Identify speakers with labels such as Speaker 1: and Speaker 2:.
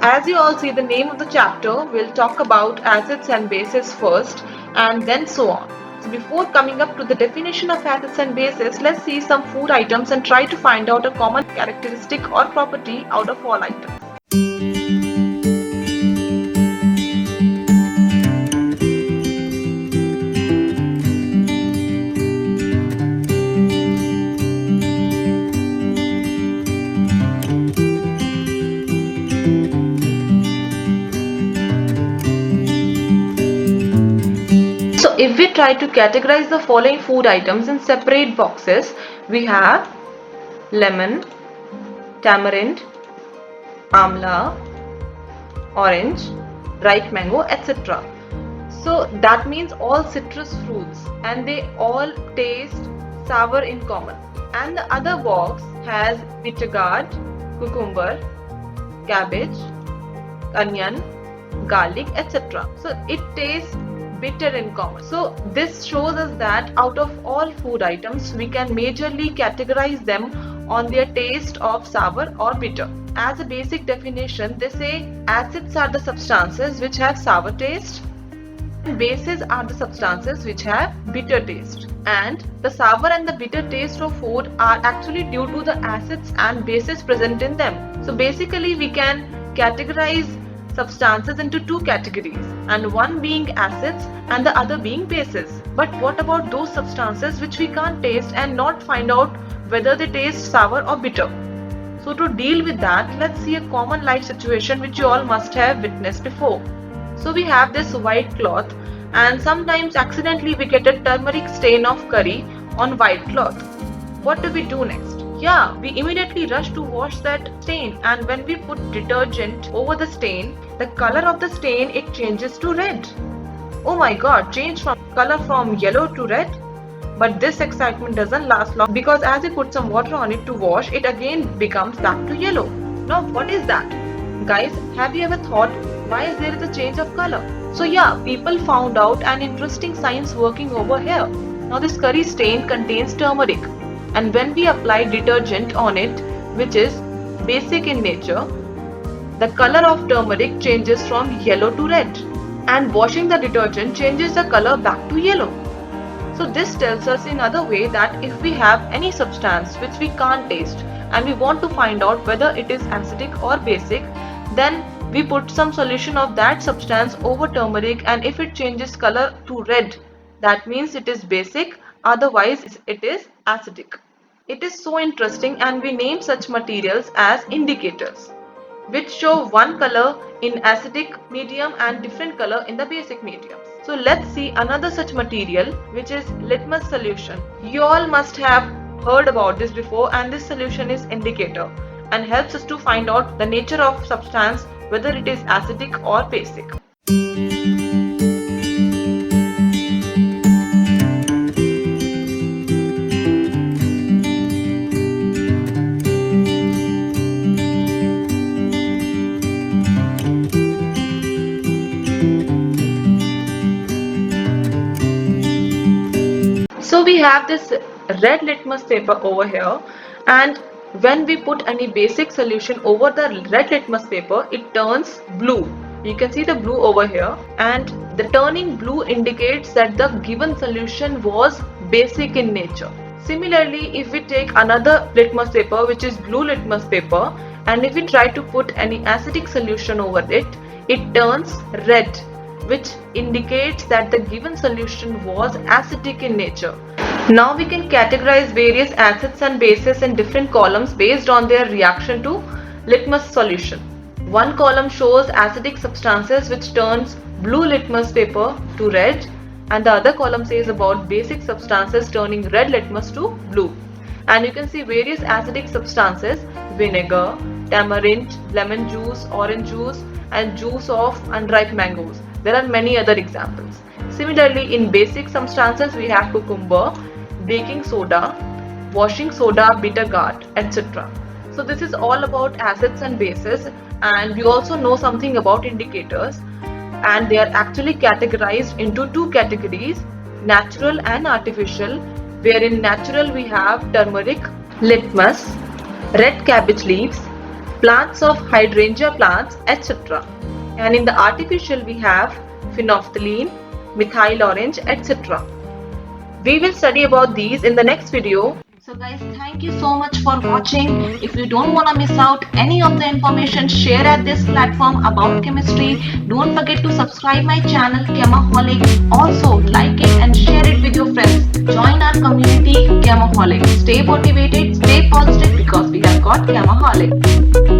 Speaker 1: as you all see the name of the chapter, we'll talk about acids and bases first and then so on. So before coming up to the definition of acids and bases, let's see some food items and try to find out a common characteristic or property out of all items. So if we try to categorize the following food items in separate boxes, we have lemon, tamarind, amla, orange, ripe mango, etc. So that means all citrus fruits and they all taste sour in common. And the other box has bitter gourd, cucumber, cabbage, onion, garlic, etc. So it tastes bitter in common. So this shows us that out of all food items, we can majorly categorize them on their taste of sour or bitter. As a basic definition, they say acids are the substances which have sour taste and bases are the substances which have bitter taste. And the sour and the bitter taste of food are actually due to the acids and bases present in them. So basically we can categorize substances into two categories, and one being acids and the other being bases. But what about those substances which we can't taste and not find out whether they taste sour or bitter? So to deal with that, let's see a common life situation which you all must have witnessed before. So we have this white cloth and sometimes accidentally we get a turmeric stain of curry on white cloth. What do we do next? Yeah, we immediately rush to wash that stain, and when we put detergent over the stain, the color of the stain, it changes to red. Oh my god, change from color from yellow to red? But this excitement doesn't last long, because as you put some water on it to wash, it again becomes back to yellow. Now what is that? Guys, have you ever thought why there is a change of color? So yeah, people found out an interesting science working over here. Now this curry stain contains turmeric, and when we apply detergent on it, which is basic in nature, the color of turmeric changes from yellow to red, and washing the detergent changes the color back to yellow. So this tells us in other way that if we have any substance which we can't taste and we want to find out whether it is acidic or basic, then we put some solution of that substance over turmeric, and if it changes color to red, that means it is basic, otherwise it is acidic. It is so interesting, and we name such materials as indicators, which show one color in acidic medium and different color in the basic medium. So let's see another such material, which is litmus solution. You all must have heard about this before, and this solution is indicator and helps us to find out the nature of substance, whether it is acidic or basic. So we have this red litmus paper over here, and when we put any basic solution over the red litmus paper, it turns blue. You can see the blue over here, and the turning blue indicates that the given solution was basic in nature. Similarly, if we take another litmus paper, which is blue litmus paper, and if we try to put any acidic solution over it, it turns red, which indicates that the given solution was acidic in nature. Now we can categorize various acids and bases in different columns based on their reaction to litmus solution. One column shows acidic substances which turns blue litmus paper to red, and the other column says about basic substances turning red litmus to blue. And you can see various acidic substances: vinegar, tamarind, lemon juice, orange juice, and juice of unripe mangoes. There are many other examples. Similarly, in basic substances we have cucumber, baking soda, washing soda, bitter gourd, etc. So this is all about acids and bases, and we also know something about indicators, and they are actually categorized into two categories: natural and artificial, wherein natural we have turmeric, litmus, red cabbage leaves, plants of hydrangea plants, etc. And in the artificial we have phenolphthalein, methyl orange, etc. We will study about these in the next video. So guys, thank you so much for watching. If you don't want to miss out any of the information shared at this platform about chemistry, don't forget to subscribe my channel Chemaholic. Also like it and share it with your friends. Join our community Chemaholic. Stay motivated, stay positive because we have got Chemaholic.